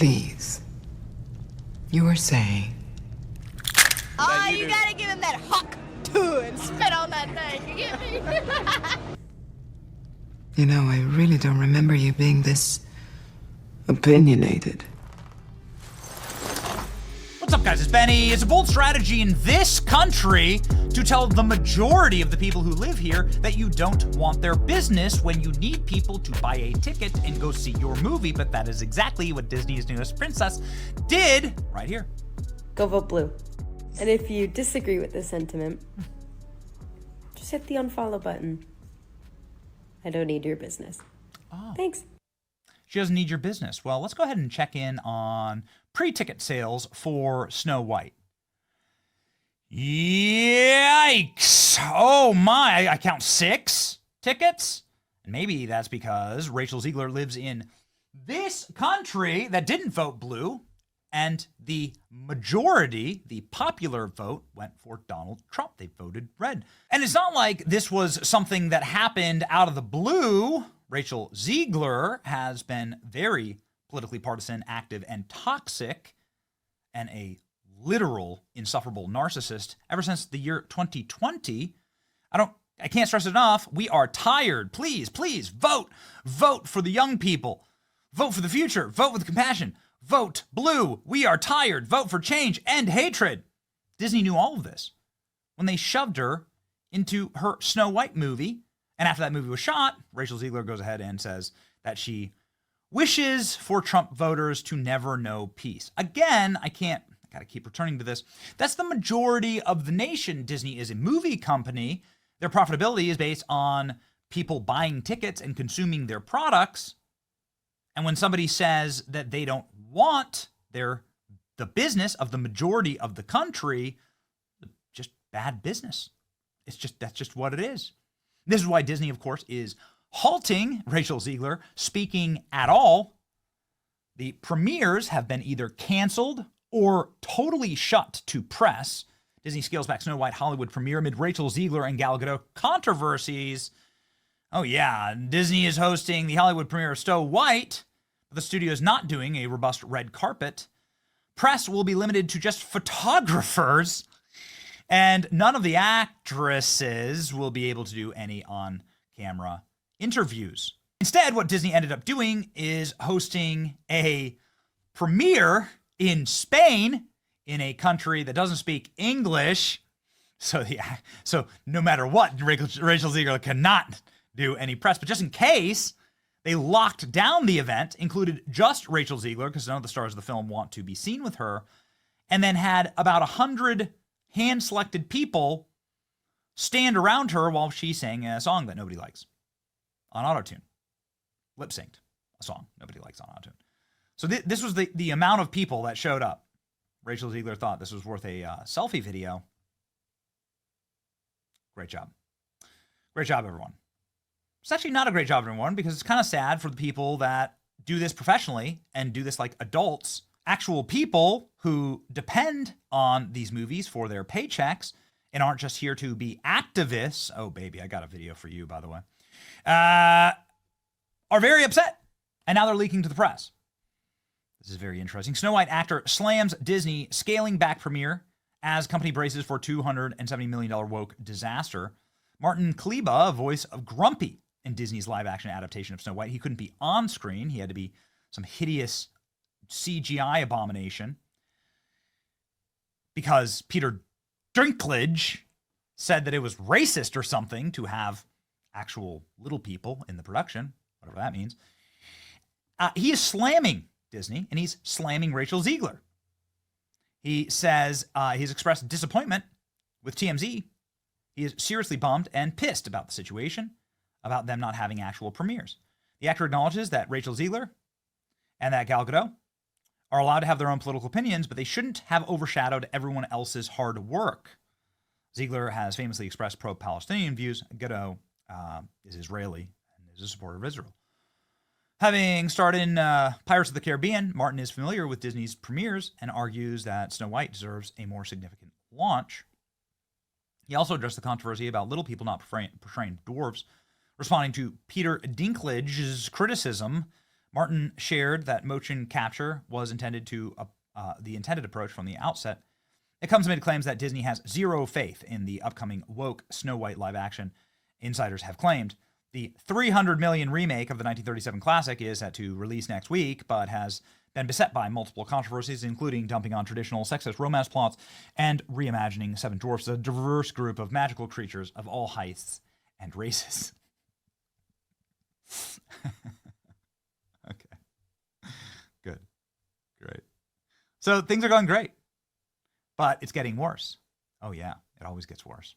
Please. You were saying... Oh, you gotta give him that hawk too and spit on that thing. You get me? You know, I really don't remember you being this opinionated. What's up, guys? It's Benny. It's a bold strategy in this country to tell the majority of the people who live here that you don't want their business when you need people to buy a ticket and go see your movie. But that is exactly what Disney's newest princess did right here. Go vote blue. And if you disagree with this sentiment, just hit the unfollow button. I don't need your business. Oh. Thanks. She doesn't need your business. Well, let's go ahead and check in on pre-ticket sales for Snow White. Yikes. Oh my, I count 6 tickets. And maybe that's because Rachel Ziegler lives in this country that didn't vote blue, and the majority, the popular vote, went for Donald Trump. They voted red. And it's not like this was something that happened out of the blue. Rachel Ziegler has been very politically partisan, active, and toxic, and a literal insufferable narcissist ever since the year 2020. I can't stress it enough. We are tired. Please, please vote. Vote for the young people. Vote for the future. Vote with compassion. Vote blue. We are tired. Vote for change. End hatred. Disney knew all of this when they shoved her into her Snow White movie. And after that movie was shot, Rachel Ziegler goes ahead and says that she wishes for Trump voters to never know peace. Again, I got to keep returning to this. That's the majority of the nation. Disney is a movie company. Their profitability is based on people buying tickets and consuming their products. And when somebody says that they don't want the business of the majority of the country, just bad business. That's just what it is. This is why Disney, of course, is halting Rachel Ziegler speaking at all. The premieres have been either canceled or totally shut to press. Disney scales back Snow White Hollywood premiere amid Rachel Ziegler and Gal Gadot controversies. Oh yeah, Disney is hosting the Hollywood premiere of Snow White, but the studio is not doing a robust red carpet. Press will be limited to just photographers, and none of the actresses will be able to do any on-camera interviews. Instead, what Disney ended up doing is hosting a premiere in Spain, in a country that doesn't speak English. So no matter what, Rachel Ziegler cannot do any press. But just in case, they locked down the event, included just Rachel Ziegler, because none of the stars of the film want to be seen with her, and then had about 100 hand-selected people stand around her while she sang a song that nobody likes on autotune. Lip-synced a song nobody likes on autotune. So this was the amount of people that showed up. Rachel Ziegler thought this was worth a selfie video. Great job. Great job, everyone. It's actually not a great job, everyone, because it's kind of sad for the people that do this professionally and do this like adults, actual people who depend on these movies for their paychecks and aren't just here to be activists. Oh, baby, I got a video for you, by the way. Are very upset, and now they're leaking to the press. This is very interesting. Snow White actor slams Disney scaling back premiere as company braces for $270 million woke disaster. Martin Kleba, voice of Grumpy in Disney's live-action adaptation of Snow White. He couldn't be on screen. He had to be some hideous CGI abomination because Peter Dinklage said that it was racist or something to have actual little people in the production, whatever that means. He is slamming Disney, and he's slamming Rachel Ziegler. He says he's expressed disappointment with TMZ. He is seriously bummed and pissed about the situation, about them not having actual premieres. The actor acknowledges that Rachel Ziegler and that Gal Gadot are allowed to have their own political opinions, but they shouldn't have overshadowed everyone else's hard work. Ziegler has famously expressed pro-Palestinian views. Gadot is Israeli and is a supporter of Israel. Having starred in Pirates of the Caribbean, Martin is familiar with Disney's premieres and argues that Snow White deserves a more significant launch. He also addressed the controversy about little people not portraying dwarves, responding to Peter Dinklage's criticism Martin shared that motion capture was the intended approach from the outset. It comes amid claims that Disney has zero faith in the upcoming woke Snow White live action. Insiders have claimed the $300 million remake of the 1937 classic is set to release next week, but has been beset by multiple controversies, including dumping on traditional sexist romance plots and reimagining Seven Dwarfs as a diverse group of magical creatures of all heights and races. Okay. Good. Great. So things are going great, but it's getting worse. Oh yeah, it always gets worse.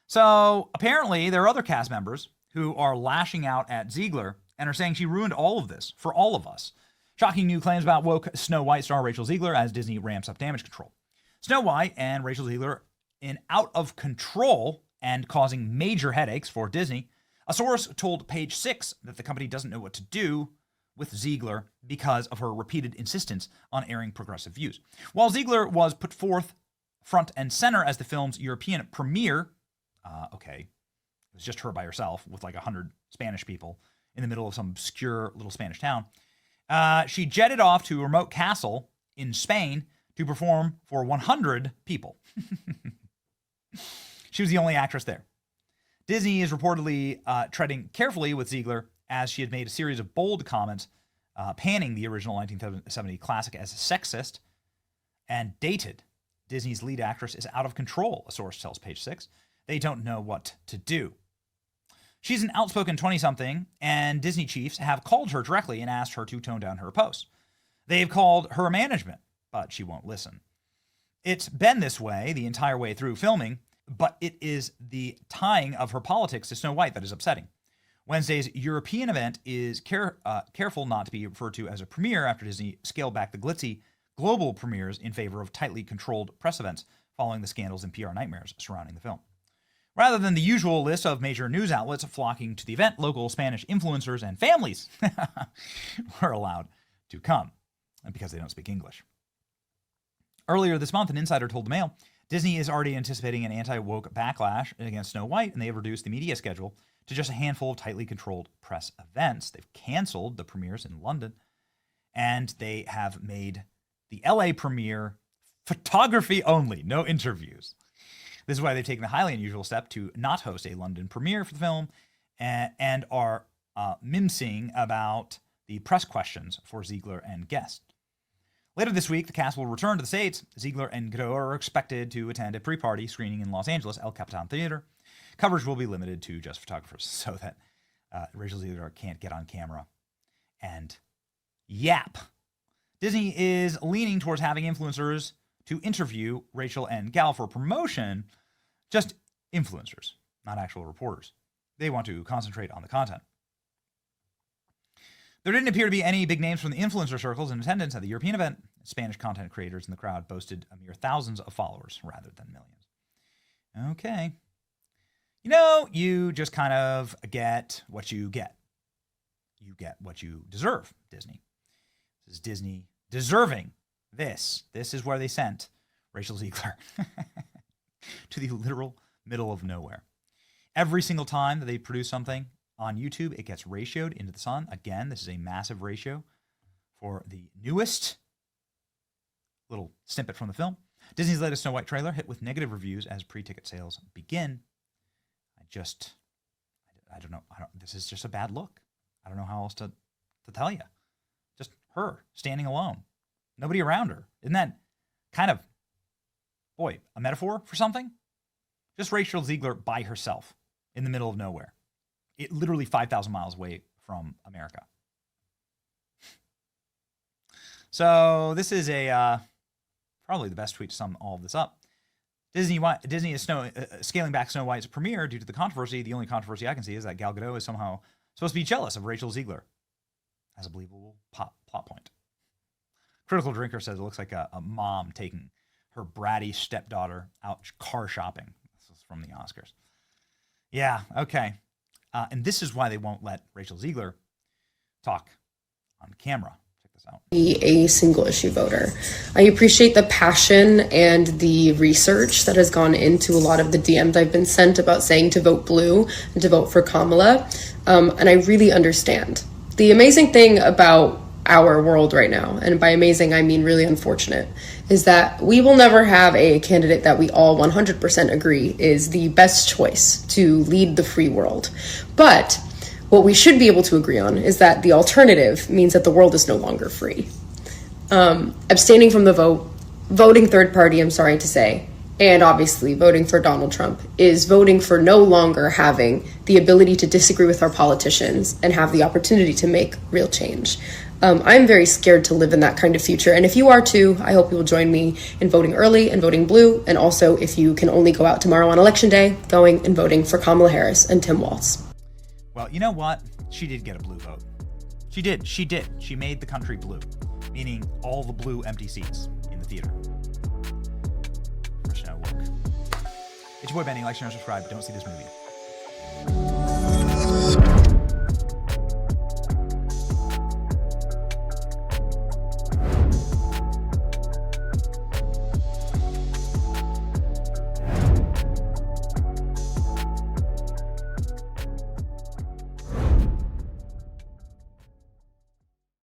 So apparently there are other cast members who are lashing out at Ziegler and are saying she ruined all of this for all of us. Shocking new claims about woke Snow White star Rachel Ziegler as Disney ramps up damage control. Snow White and Rachel Ziegler in out of control and causing major headaches for Disney. A source told Page 6 that the company doesn't know what to do with Ziegler because of her repeated insistence on airing progressive views. While Ziegler was put forth front and center as the film's European premiere, it was just her by herself with like 100 Spanish people in the middle of some obscure little Spanish town. She jetted off to a remote castle in Spain to perform for 100 people. She was the only actress there. Disney is reportedly treading carefully with Ziegler as she had made a series of bold comments panning the original 1970 classic as sexist and dated. Disney's lead actress is out of control, a source tells Page 6. They don't know what to do. She's an outspoken 20-something, and Disney chiefs have called her directly and asked her to tone down her posts. They've called her management, but she won't listen. It's been this way the entire way through filming, but it is the tying of her politics to Snow White that is upsetting. Wednesday's European event is careful not to be referred to as a premiere after Disney scaled back the glitzy global premieres in favor of tightly controlled press events following the scandals and PR nightmares surrounding the film. Rather than the usual list of major news outlets flocking to the event, local Spanish influencers and families were allowed to come because they don't speak English. Earlier this month, an insider told the Mail, Disney is already anticipating an anti-woke backlash against Snow White, and they have reduced the media schedule to just a handful of tightly controlled press events. They've canceled the premieres in London, and they have made the LA premiere photography only, no interviews. This is why they've taken the highly unusual step to not host a London premiere for the film and are mimsing about the press questions for Ziegler and guests. Later this week, the cast will return to the States. Ziegler and Godot are expected to attend a pre-party screening in Los Angeles, El Capitan Theater. Coverage will be limited to just photographers so that Rachel Ziegler can't get on camera and yap. Disney is leaning towards having influencers to interview Rachel and Gal for promotion, just influencers, not actual reporters. They want to concentrate on the content. There didn't appear to be any big names from the influencer circles in attendance at the European event. Spanish content creators in the crowd boasted a mere thousands of followers rather than millions. Okay. You just kind of get what you get. You get what you deserve, Disney. This is Disney deserving this. This is where they sent Rachel Ziegler to the literal middle of nowhere. Every single time that they produce something on YouTube, it gets ratioed into the sun. Again, this is a massive ratio for the newest little snippet from the film. Disney's latest Snow White trailer hit with negative reviews as pre-ticket sales begin. I don't know. This is just a bad look. I don't know how else to tell you. Just her standing alone. Nobody around her. Isn't that kind of, a metaphor for something? Just Rachel Ziegler by herself in the middle of nowhere. It literally 5,000 miles away from America. So this is probably the best tweet to sum all of this up. Disney is scaling back Snow White's premiere due to the controversy. The only controversy I can see is that Gal Gadot is somehow supposed to be jealous of Rachel Ziegler as a believable plot point. Critical Drinker says it looks like a mom taking her bratty stepdaughter out car shopping. This is from the Oscars. Yeah, okay. And this is why they won't let Rachel Ziegler talk on camera. Check this out. Be a single issue voter. I appreciate the passion and the research that has gone into a lot of the DMs I've been sent about saying to vote blue and to vote for Kamala. And I really understand. The amazing thing about our world right now, and by amazing I mean really unfortunate, is that we will never have a candidate that we all 100% agree is the best choice to lead the free world. But what we should be able to agree on is that the alternative means that the world is no longer free. Abstaining from the vote, voting third party, I'm sorry to say, and obviously voting for Donald Trump is voting for no longer having the ability to disagree with our politicians and have the opportunity to make real change. I'm very scared to live in that kind of future. And if you are too, I hope you will join me in voting early and voting blue. And also, if you can only go out tomorrow on election day, going and voting for Kamala Harris and Tim Walz. Well, you know what? She did get a blue vote. She did. She did. She made the country blue, meaning all the blue empty seats in the theater. Fresh Now Woke. It's your boy Benny. Like, share, and subscribe. Don't see this movie.